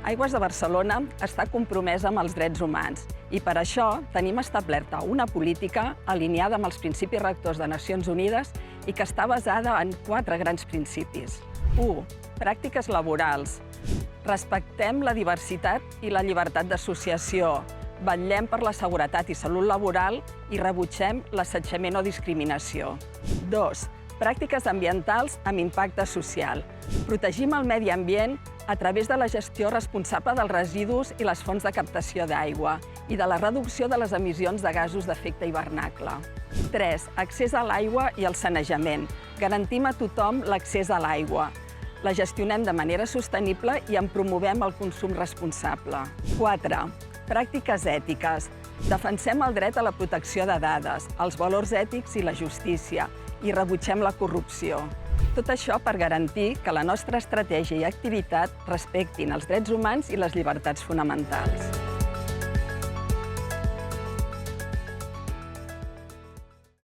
Aigües de Barcelona està compromesa amb els drets humans i per això tenim establerta una política alineada amb els principis rectors de Nacions Unides i que està basada en 4 grans principis. 1. Pràctiques laborals. Respectem la diversitat i la llibertat d'associació. Vetllem per la seguretat i salut laboral i rebutgem l'assetjament o discriminació. 2. Pràctiques ambientals amb impacte social. Protegim el medi ambient a través de la gestió responsable dels residus i les fonts de captació d'aigua i de la reducció de les emissions de gasos d'efecte hivernacle. 3. Accés a l'aigua i el sanejament. Garantim a tothom l'accés a l'aigua. La gestionem de manera sostenible i en promovem el consum responsable. 4. Pràctiques ètiques. Defensem el dret a la protecció de dades, els valors ètics i la justícia, i rebutgem la corrupció. Tot això per garantir que la nostra estratègia i activitat respectin els drets humans i les llibertats fonamentals.